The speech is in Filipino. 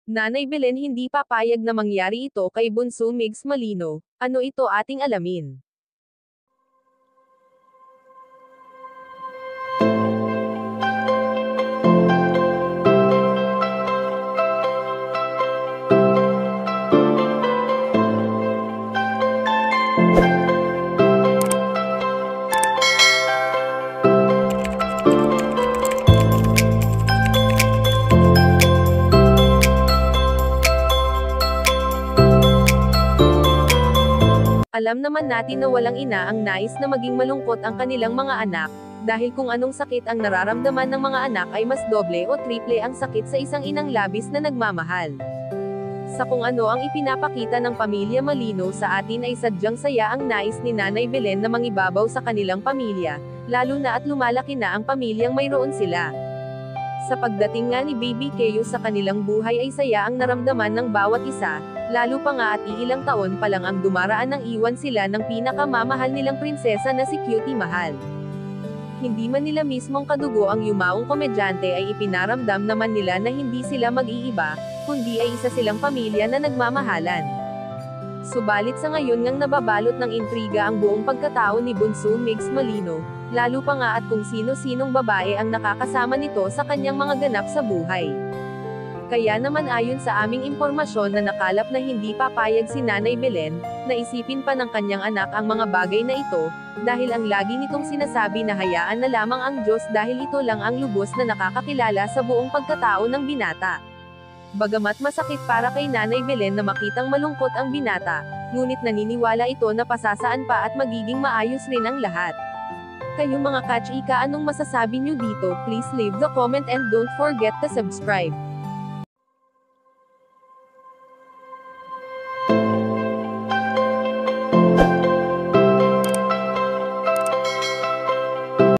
Nanay Belen hindi papayag na mangyari ito kay Bunso Migs Malino. Ano ito ating alamin? Alam naman natin na walang ina ang nais na maging malungkot ang kanilang mga anak, dahil kung anong sakit ang nararamdaman ng mga anak ay mas doble o triple ang sakit sa isang inang labis na nagmamahal. Sa kung ano ang ipinapakita ng pamilya Malino sa atin ay sadyang saya ang nais ni Nanay Belen na mangibabaw sa kanilang pamilya, lalo na at lumalaki na ang pamilyang mayroon sila. Sa pagdating nga ni Baby Keo sa kanilang buhay ay saya ang naramdaman ng bawat isa, lalo pa nga at iilang taon pa lang ang dumaraan nang iwan sila ng pinakamamahal nilang prinsesa na si Cutie Mahal. Hindi man nila mismong kadugo ang yumaong komedyante ay ipinaramdam naman nila na hindi sila mag-iiba, kundi ay isa silang pamilya na nagmamahalan. Subalit sa ngayon ngang nababalot ng intriga ang buong pagkatao ni Bunso Migs Malino, lalo pa nga at kung sino-sinong babae ang nakakasama nito sa kanyang mga ganap sa buhay. Kaya naman ayon sa aming impormasyon na nakalap na hindi papayag si Nanay Belen, naisipin pa ng kanyang anak ang mga bagay na ito, dahil ang lagi nitong sinasabi na hayaan na lamang ang Diyos dahil ito lang ang lubos na nakakakilala sa buong pagkatao ng binata. Bagamat masakit para kay Nanay Belen na makitang malungkot ang binata, ngunit naniniwala ito na pasasaan pa at magiging maayos rin ang lahat. Kayo mga kachika, anong masasabi nyo dito? Please leave the comment and don't forget to subscribe.